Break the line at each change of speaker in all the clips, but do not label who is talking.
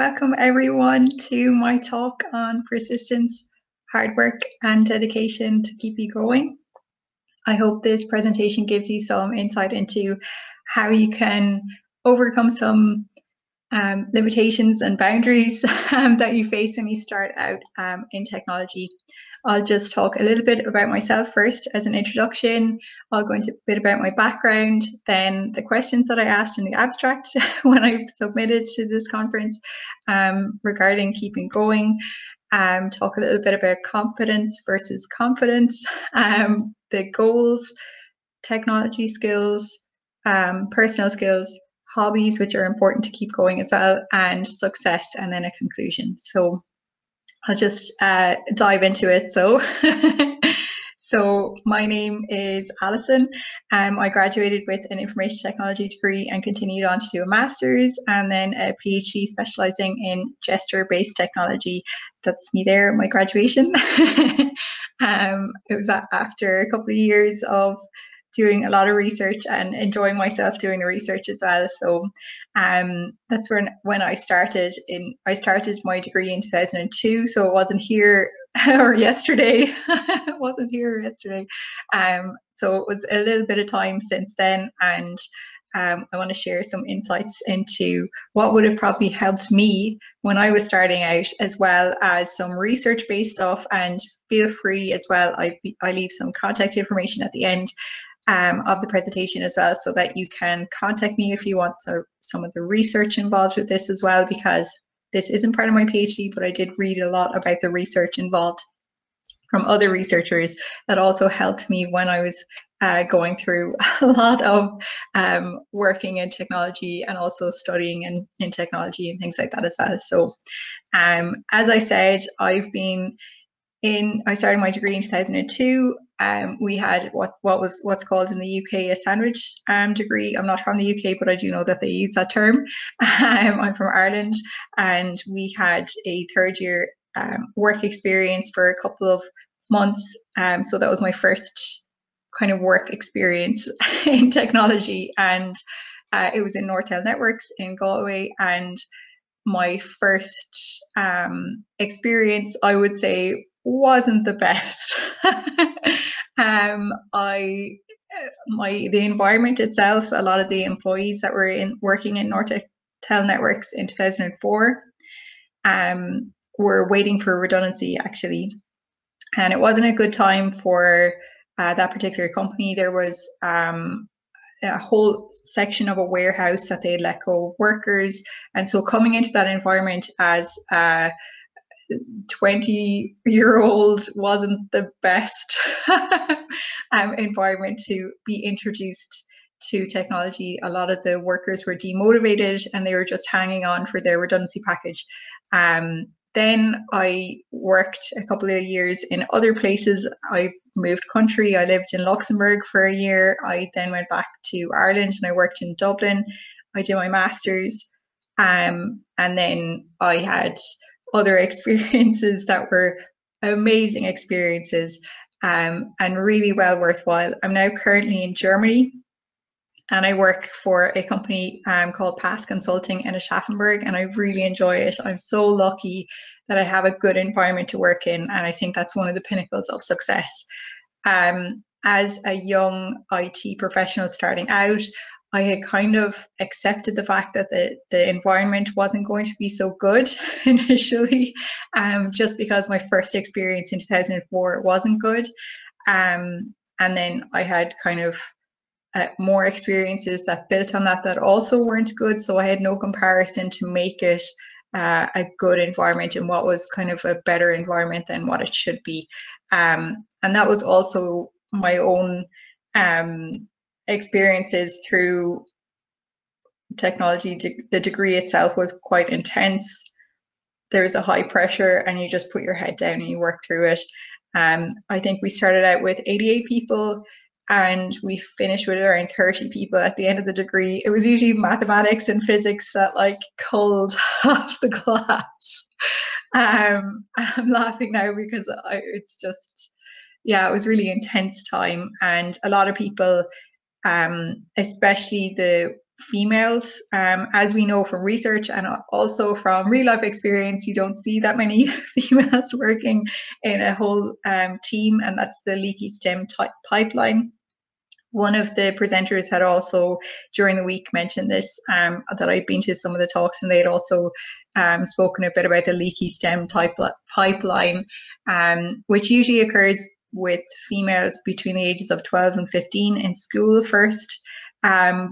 welcome everyone to my talk on persistence, hard work, and dedication to keep you going. I hope this presentation gives you some insight into how you can overcome some limitations and boundaries that you face when you start out in technology. I'll just talk a little bit about myself first as an introduction. I'll go into a bit about my background, then the questions that I asked in the abstract when I submitted to this conference regarding keeping going, talk a little bit about competence versus confidence, the goals, technology skills, personal skills, hobbies, which are important to keep going as well, and success, and then a conclusion. So I'll just dive into it. So my name is Alison. I graduated with an information technology degree and continued on to do a master's and then a PhD specializing in gesture-based technology. That's me there, my graduation. It was after a couple of years of doing a lot of research and enjoying myself doing the research as well. So that's when I started my degree in 2002. So it wasn't here or yesterday. It wasn't here yesterday. So it was a little bit of time since then, and I want to share some insights into what would have probably helped me when I was starting out, as well as some research-based stuff. And feel free as well, I leave some contact information at the end of the presentation as well, so that you can contact me if you want some of the research involved with this as well, because this isn't part of my PhD, but I did read a lot about the research involved from other researchers that also helped me when I was going through a lot of working in technology and also studying in technology and things like that as well. So as I said, I started my degree in 2002. We had what's called in the UK a sandwich degree. I'm not from the UK, but I do know that they use that term. I'm from Ireland, and we had a third year work experience for a couple of months. So that was my first kind of work experience in technology, and it was in Nortel Networks in Galway. And my first experience, I would say, wasn't the best. The environment itself, a lot of the employees that were working in Nortel Networks in 2004 were waiting for redundancy, actually, and it wasn't a good time for that particular company. There was a whole section of a warehouse that they had let go of workers, and so coming into that environment as 20-year-old wasn't the best environment to be introduced to technology. A lot of the workers were demotivated and they were just hanging on for their redundancy package. Then I worked a couple of years in other places. I moved country. I lived in Luxembourg for a year. I then went back to Ireland and I worked in Dublin. I did my master's, and then I had other experiences that were amazing experiences and really well worthwhile. I'm now currently in Germany, and I work for a company called Pass Consulting in Aschaffenburg, and I really enjoy it. I'm so lucky that I have a good environment to work in, and I think that's one of the pinnacles of success. As a young IT professional starting out, I had kind of accepted the fact that the environment wasn't going to be so good initially, just because my first experience in 2004 wasn't good. And then I had kind of more experiences that built on that also weren't good. So I had no comparison to make it a good environment and what was kind of a better environment than what it should be. And that was also my own experiences through technology. The degree itself was quite intense. There's a high pressure and you just put your head down and you work through it. I think we started out with 88 people and we finished with around 30 people at the end of the degree. It was usually mathematics and physics that like culled half the class. I'm laughing now because it's just, yeah, it was really intense time. And a lot of people, especially the females. As we know from research and also from real life experience, you don't see that many females working in a whole team, and that's the leaky stem pipeline. One of the presenters had also during the week mentioned this, that I'd been to some of the talks, and they had also spoken a bit about the leaky stem pipeline, which usually occurs with females between the ages of 12 and 15 in school first,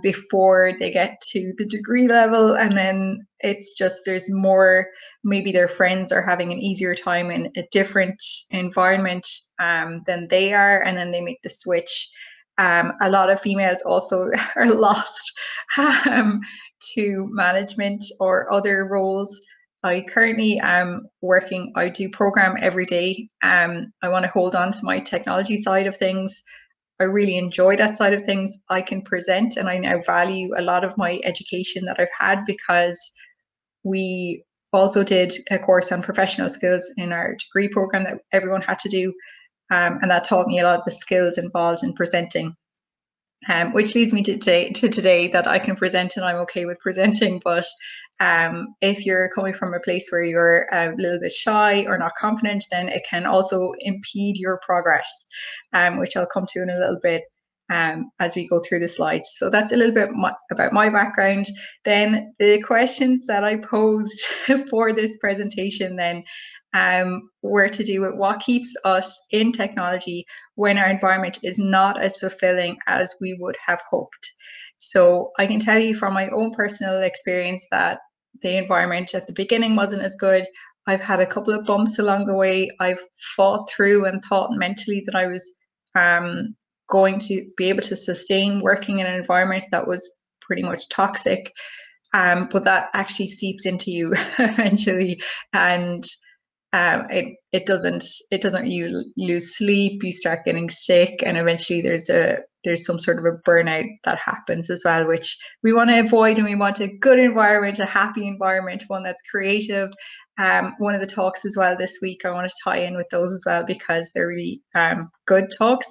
before they get to the degree level. And then it's just, there's more, maybe their friends are having an easier time in a different environment than they are, and then they make the switch. A lot of females also are lost to management or other roles. I currently am working, I do program every day. I want to hold on to my technology side of things. I really enjoy that side of things. I can present, and I now value a lot of my education that I've had, because we also did a course on professional skills in our degree program that everyone had to do. And that taught me a lot of the skills involved in presenting, which leads me to today that I can present and I'm okay with presenting. But if you're coming from a place where you're a little bit shy or not confident, then it can also impede your progress, which I'll come to in a little bit as we go through the slides. So that's a little bit about my background. Then the questions that I posed for this presentation then were to do with what keeps us in technology when our environment is not as fulfilling as we would have hoped. So I can tell you from my own personal experience that the environment at the beginning wasn't as good. I've had a couple of bumps along the way. I've fought through and thought mentally that I was going to be able to sustain working in an environment that was pretty much toxic. But that actually seeps into you eventually, and it doesn't, you lose sleep, you start getting sick, and eventually there's some sort of a burnout that happens as well, which we want to avoid. And we want a good environment, a happy environment, one that's creative. One of the talks as well this week, I want to tie in with those as well, because they're really good talks,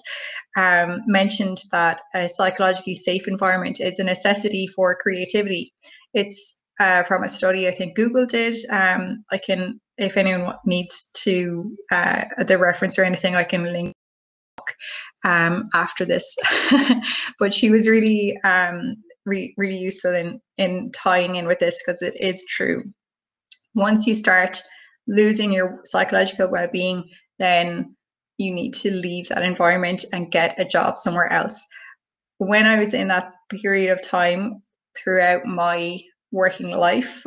mentioned that a psychologically safe environment is a necessity for creativity. It's from a study I think Google did. I can, if anyone needs to the reference or anything, I can link after this. But she was really really useful in tying in with this, because it is true. Once you start losing your psychological well-being, then you need to leave that environment and get a job somewhere else. When I was in that period of time throughout my working life,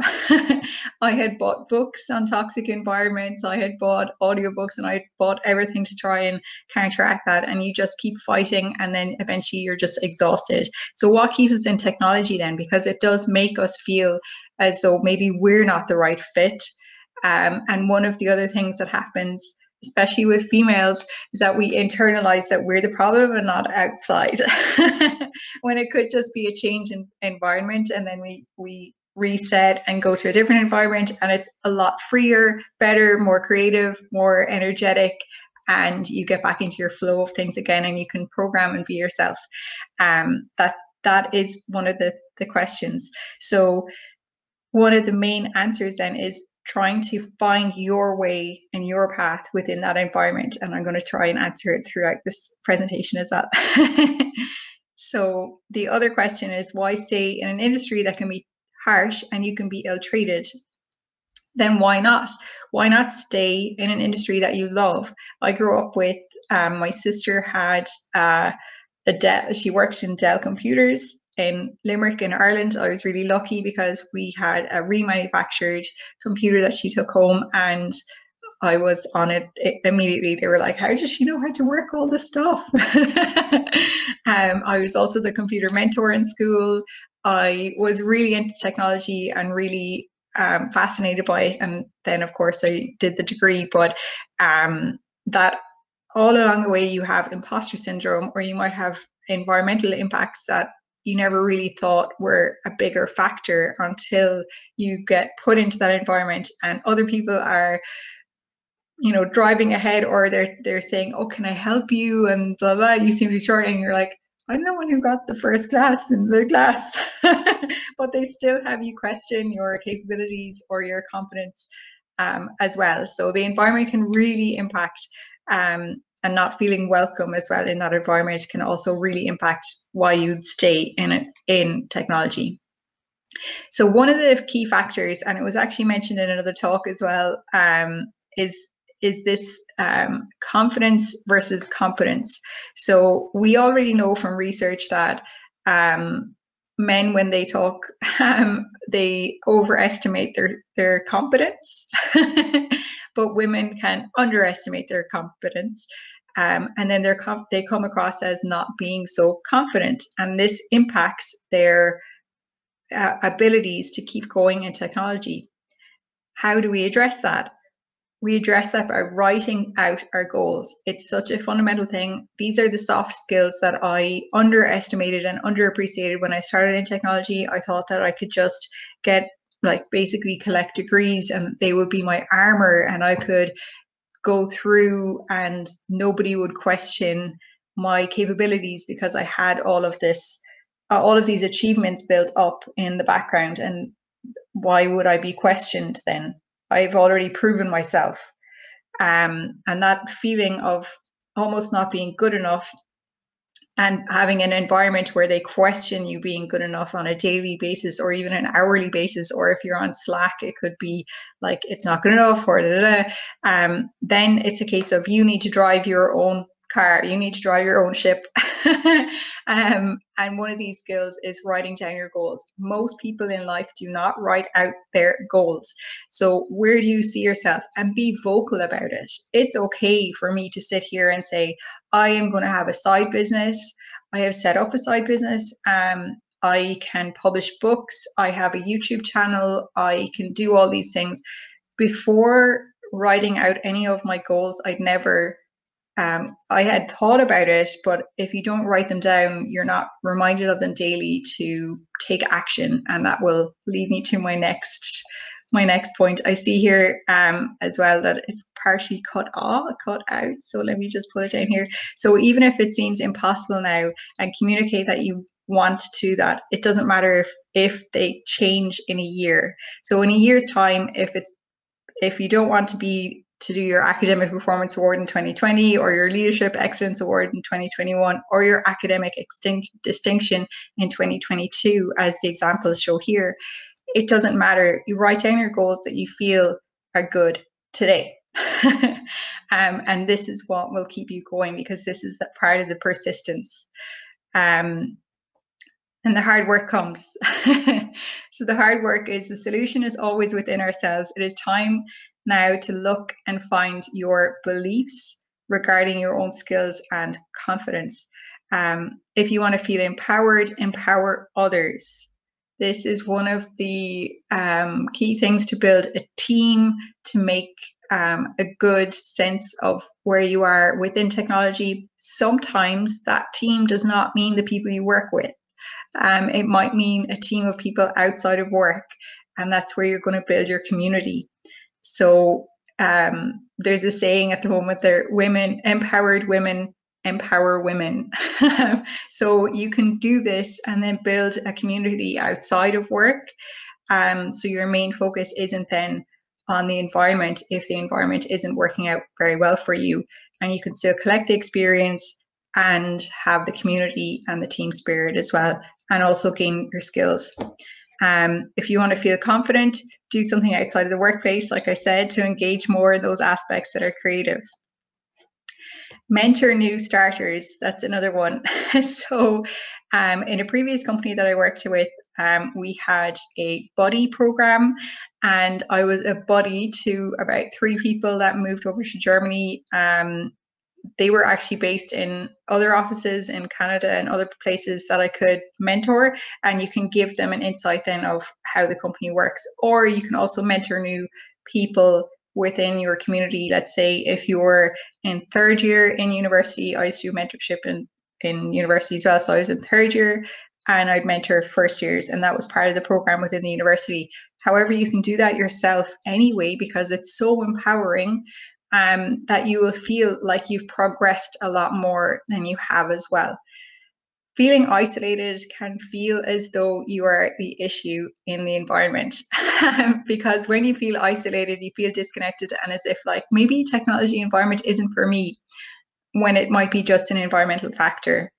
I had bought books on toxic environments, I had bought audiobooks, and I had bought everything to try and counteract that. And you just keep fighting, and then eventually you're just exhausted. So what keeps us in technology then? Because it does make us feel as though maybe we're not the right fit. And one of the other things that happens, especially with females, is that we internalize that we're the problem and not outside, when it could just be a change in environment. And then we reset and go to a different environment, and it's a lot freer, better, more creative, more energetic, and you get back into your flow of things again, and you can program and be yourself. That is one of the questions. So one of the main answers then is trying to find your way and your path within that environment. And I'm going to try and answer it throughout this presentation as well. So the other question is, why stay in an industry that can be harsh and you can be ill-treated? Then why not? Why not stay in an industry that you love? I grew up with, my sister had she worked in Dell Computers in Limerick in Ireland. I was really lucky because we had a remanufactured computer that she took home, and I was on it immediately. They were like, how does she know how to work all this stuff? I was also the computer mentor in school. I was really into technology and really fascinated by it. And then of course I did the degree, but that all along the way you have imposter syndrome, or you might have environmental impacts that you never really thought were a bigger factor until you get put into that environment and other people are, you know, driving ahead, or they're saying, oh, can I help you? And blah, blah, you seem to be short, and you're like, I'm the one who got the first class in the class. But they still have you question your capabilities or your competence as well. So the environment can really impact, and not feeling welcome as well in that environment can also really impact why you'd stay in technology. So one of the key factors, and it was actually mentioned in another talk as well, is this confidence versus competence. So we already know from research that men, when they talk, they overestimate their competence, but women can underestimate their competence. And then they come across as not being so confident, and this impacts their abilities to keep going in technology. How do we address that? We address that by writing out our goals. It's such a fundamental thing. These are the soft skills that I underestimated and underappreciated when I started in technology. I thought that I could just get, like, basically collect degrees and they would be my armor, and I could go through and nobody would question my capabilities because I had all of these achievements built up in the background. And why would I be questioned then? I've already proven myself. And that feeling of almost not being good enough and having an environment where they question you being good enough on a daily basis or even an hourly basis, or if you're on Slack, it could be like, it's not good enough, or then it's a case of you need to drive your own car, you need to drive your own ship. And one of these skills is writing down your goals. Most people in life do not write out their goals. So where do you see yourself? And be vocal about it. It's okay for me to sit here and say, I am going to have a side business. I have set up a side business. I can publish books. I have a YouTube channel. I can do all these things. Before writing out any of my goals, I had thought about it, but if you don't write them down, you're not reminded of them daily to take action. And that will lead me to my next point. I see here as well that it's partially cut out. So let me just put it down here. So even if it seems impossible now, and communicate that you want to that, it doesn't matter if they change in a year. So in a year's time, if you don't want to do your academic performance award in 2020, or your leadership excellence award in 2021, or your academic distinction in 2022, as the examples show here, it doesn't matter. You write down your goals that you feel are good today. And this is what will keep you going, because this is that part of the persistence. And the hard work comes. So the hard work is, the solution is always within ourselves. It is time now to look and find your beliefs regarding your own skills and confidence. If you want to feel empowered, empower others. This is one of the key things to build a team, to make a good sense of where you are within technology. Sometimes that team does not mean the people you work with. It might mean a team of people outside of work, and that's where you're going to build your community. So there's a saying at the moment there, empowered women empower women. So you can do this and then build a community outside of work. So your main focus isn't then on the environment if the environment isn't working out very well for you, and you can still collect the experience and have the community and the team spirit as well, and also gain your skills. If you want to feel confident, do something outside of the workplace, like I said, to engage more in those aspects that are creative. Mentor new starters, that's another one. So in a previous company that I worked with, we had a buddy program, and I was a buddy to about 3 people that moved over to Germany. They were actually based in other offices in Canada and other places that I could mentor, and you can give them an insight then of how the company works. Or you can also mentor new people within your community. Let's say if you're in 3rd year in university, I used to do mentorship in university as well. So I was in 3rd year and I'd mentor 1st years, and that was part of the program within the university. However, you can do that yourself anyway, because it's so empowering. That you will feel like you've progressed a lot more than you have as well. feeling isolated can feel as though you are the issue in the environment. Because when you feel isolated, you feel disconnected and as if like maybe technology environment isn't for me, when it might be just an environmental factor.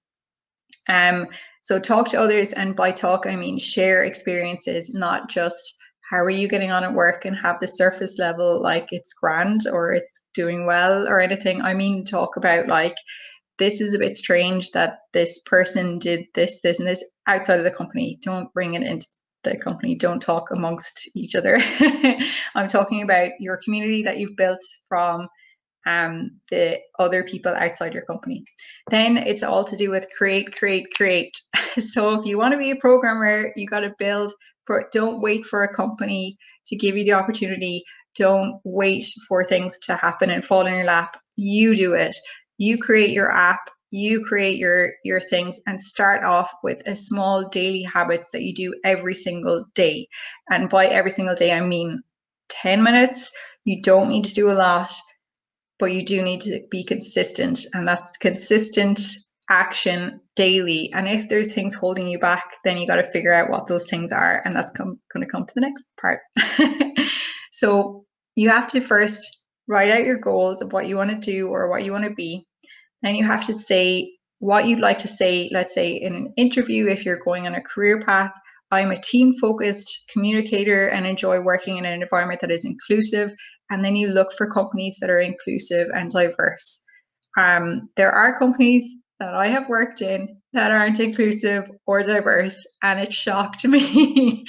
So talk to others, and by talk I mean share experiences, not just how are you getting on at work and have the surface level like it's grand or it's doing well or anything. I mean talk about like, this is a bit strange that this person did this, this, and this outside of the company. Don't bring it into the company. Don't talk amongst each other. I'm talking about your community that you've built from the other people outside your company. Then it's all to do with create. So if you want to be a programmer, you got to build. Don't wait for a company to give you the opportunity. Don't wait for things to happen and fall in your lap. You do it. You create your app. You create your things, and start off with a small daily habits that you do every single day. And by every single day, I mean 10 minutes. You don't need to do a lot, but you do need to be consistent, and that's consistent action daily. And if there's things holding you back, then you got to figure out what those things are, and that's going to come to the next part. So you have to first write out your goals of what you want to do or what you want to be. Then you have to say what you'd like to say. Let's say in an interview, if you're going on a career path, I'm a team-focused communicator and enjoy working in an environment that is inclusive. And then you look for companies that are inclusive and diverse. There are companies that I have worked in that aren't inclusive or diverse, and it shocked me.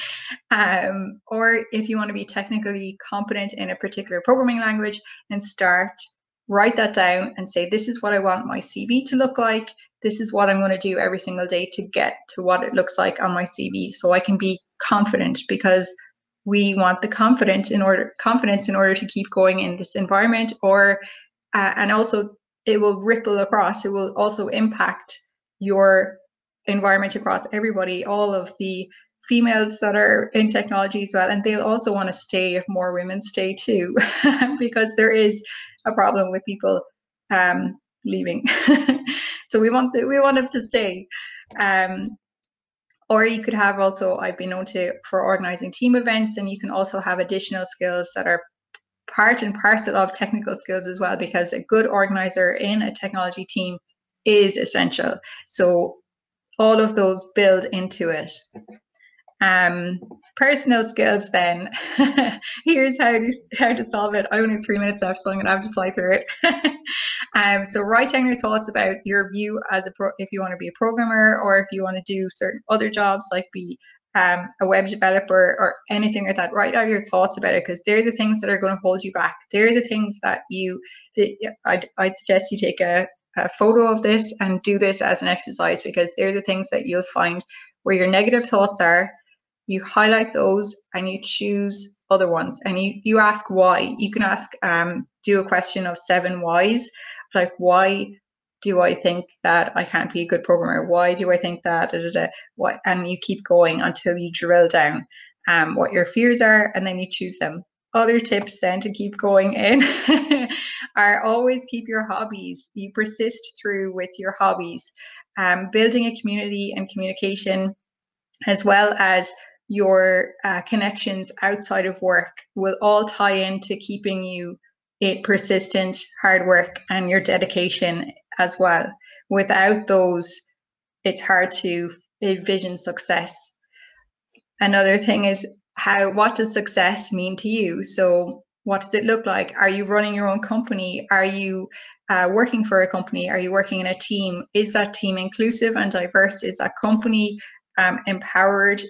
Or if you want to be technically competent in a particular programming language, and write that down and say, this is what I want my CV to look like. This is what I'm going to do every single day to get to what it looks like on my CV, so I can be confident, because we want the confidence in order to keep going in this environment. Or and also it will ripple across. It will also impact your environment across everybody, all of the females that are in technology as well, and they'll also want to stay if more women stay too, because there is a problem with people leaving. So we want them to stay. Or you could have also, I've been known to for organizing team events, and you can also have additional skills that are part and parcel of technical skills as well, because a good organizer in a technology team is essential. So all of those build into it. Personal skills then. Here's how to solve it. I only have 3 minutes left, so I'm going to have to fly through it. So write down your thoughts about your view as if you want to be a programmer, or if you want to do certain other jobs like be a web developer or anything like that. Write out your thoughts about it, because they're the things that are going to hold you back. They're the things that I'd suggest you take a photo of this and do this as an exercise, because they're the things that you'll find where your negative thoughts are. You highlight those and you choose other ones, and you ask why. You can ask, do a question of 7 whys, like, why do I think that I can't be a good programmer? Why do I think that? What? And you keep going until you drill down what your fears are, and then you choose them. Other tips then to keep going in are always keep your hobbies. You persist through with your hobbies. Building a community and communication, as well as your connections outside of work, will all tie into keeping you persistent, hard work, and your dedication as well. Without those, it's hard to envision success. Another thing is what does success mean to you? So what does it look like? Are you running your own company? Are you working for a company? Are you working in a team? Is that team inclusive and diverse? Is that company empowered?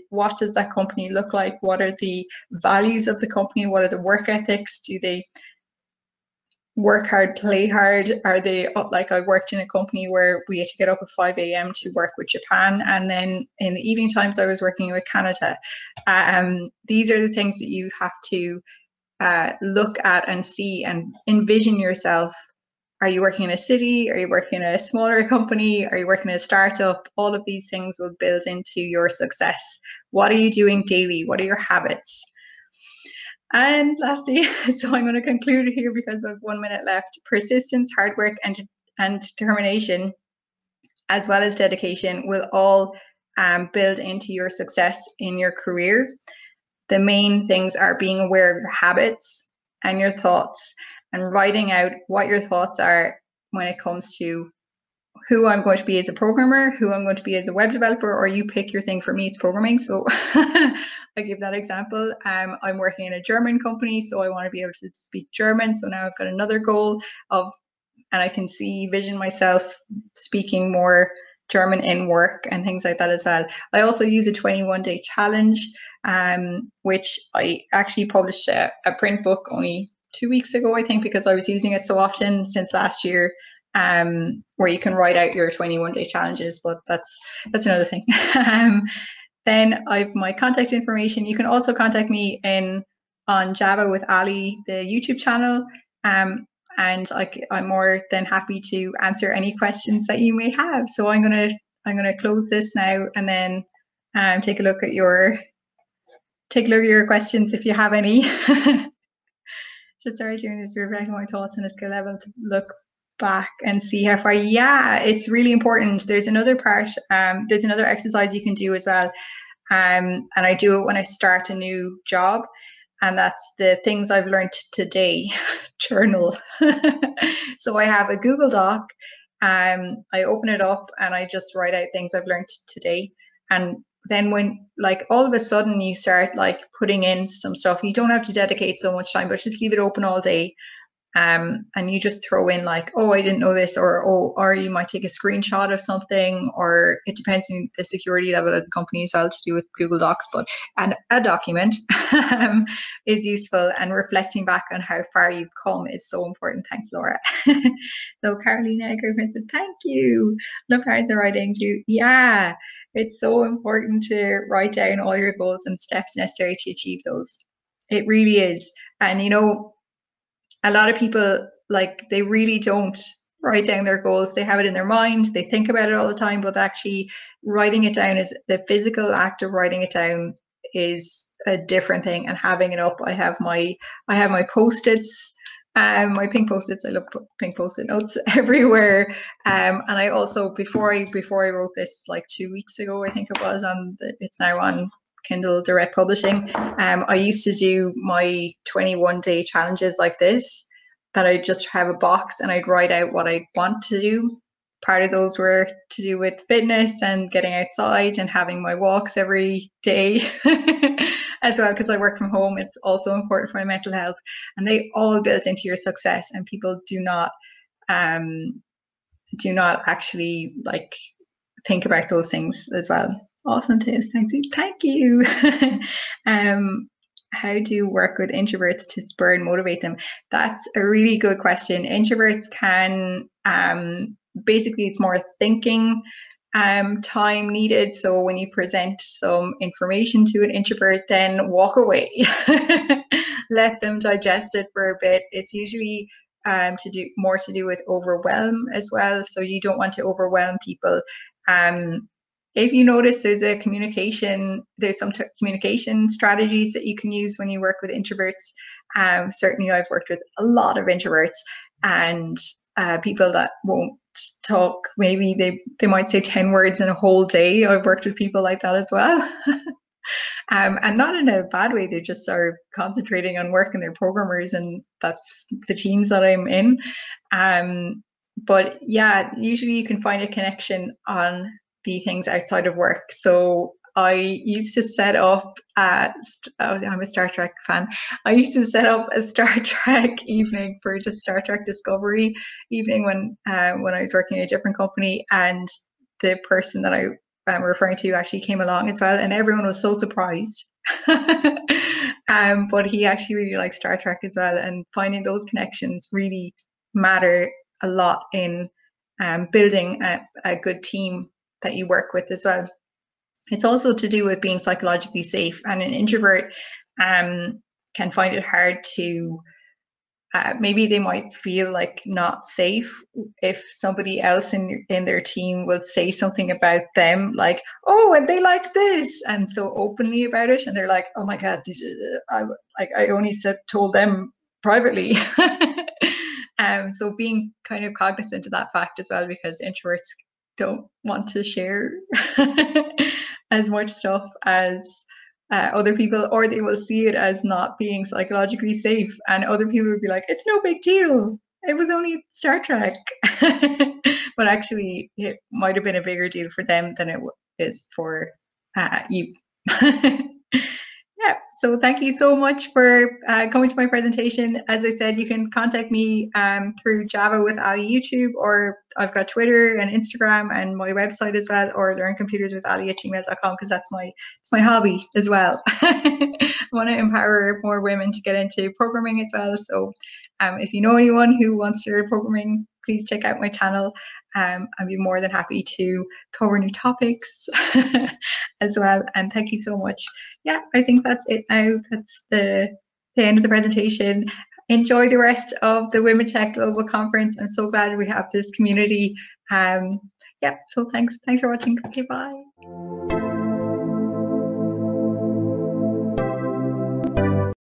What does that company look like? What are the values of the company? What are the work ethics? Do they work hard, play hard? Are they like, I worked in a company where we had to get up at 5 a.m. to work with Japan, and then in the evening times I was working with Canada. These are the things that you have to look at and see and envision yourself. Are you working in a city? Are you working in a smaller company? Are you working in a startup? All of these things will build into your success. What are you doing daily? What are your habits? And lastly, so I'm going to conclude here because of 1 minute left. Persistence, hard work, and determination as well as dedication will all build into your success in your career. The main things are being aware of your habits and your thoughts, and writing out what your thoughts are when it comes to who I'm going to be as a programmer, who I'm going to be as a web developer, or you pick your thing. For me, it's programming. So I give that example. I'm working in a German company, so I want to be able to speak German. So now I've got another goal of, and I can vision myself speaking more German in work and things like that as well. I also use a 21-day challenge, which I actually published a print book only 2 weeks ago, I think, because I was using it so often since last year, where you can write out your 21-day challenges, but that's another thing. Then I've my contact information. You can also contact me on Java with Ali, the YouTube channel. And I'm more than happy to answer any questions that you may have. So I'm gonna close this now, and then take a look at your questions if you have any. Just started doing this to reflect on my thoughts on a skill level, to look back and see how far. Yeah, it's really important. There's another part. There's another exercise you can do as well. And I do it when I start a new job. And that's the things I've learned today journal. So I have a Google Doc. I open it up and I just write out things I've learned today. And then when, like, all of a sudden you start like putting in some stuff, you don't have to dedicate so much time, but just leave it open all day. And you just throw in like, oh, I didn't know this, or you might take a screenshot of something, or it depends on the security level of the company as well to do with Google Docs, but a document is useful, and reflecting back on how far you've come is so important. Thanks, Laura. So Carolina Griffin said, thank you. Look, how's the writing too? Yeah, it's so important to write down all your goals and steps necessary to achieve those. It really is. And a lot of people, like, they really don't write down their goals. They have it in their mind, they think about it all the time, but actually writing it down, is the physical act of writing it down is a different thing. And having it up, I have my Post-its, my pink Post-its. I love pink Post-it notes everywhere. And I also, before I wrote this like 2 weeks ago, I think it was, it's now on Kindle Direct Publishing. I used to do my 21-day challenges like this, that I just have a box and I'd write out what I want to do. Part of those were to do with fitness and getting outside and having my walks every day as well, because I work from home. It's also important for my mental health, and they all build into your success, and people do not actually like think about those things as well. Awesome tips. Thank you. How do you work with introverts to spur and motivate them? That's a really good question. Introverts can, basically, it's more thinking time needed. So when you present some information to an introvert, then walk away. Let them digest it for a bit. It's usually to do with overwhelm as well. So you don't want to overwhelm people. If you notice, there's some communication strategies that you can use when you work with introverts. Certainly I've worked with a lot of introverts, and people that won't talk, maybe they might say 10 words in a whole day. I've worked with people like that as well. And not in a bad way. They just are concentrating on work, and they're programmers, and that's the teams that I'm in. But yeah, usually you can find a connection on the things outside of work. So I used to set up I'm a Star Trek fan. I used to set up a Star Trek evening for just Star Trek Discovery evening when I was working at a different company, and the person that I'm referring to actually came along as well, and everyone was so surprised. But he actually really likes Star Trek as well, and finding those connections really matter a lot in building a good team that you work with as well. It's also to do with being psychologically safe, and an introvert can find it hard to maybe they might feel like not safe if somebody else in their team will say something about them, like, oh, and they like this, and so openly about it, and they're like, oh my god, I only told them privately. So being kind of cognizant of that fact as well, because introverts don't want to share as much stuff as other people, or they will see it as not being psychologically safe, and other people will be like, it's no big deal, it was only Star Trek. But actually it might have been a bigger deal for them than it is for you. Yeah, so thank you so much for coming to my presentation. As I said, you can contact me through Java with Ali YouTube, or I've got Twitter and Instagram and my website as well, or learncomputerswithali@gmail.com, because it's my hobby as well. I want to empower more women to get into programming as well. So if you know anyone who wants to learn programming, please check out my channel. I'd be more than happy to cover new topics as well. And thank you so much. Yeah, I think that's it now. That's the end of the presentation. Enjoy the rest of the Women Tech Global Conference. I'm so glad we have this community. Yeah, so thanks for watching. Okay, bye.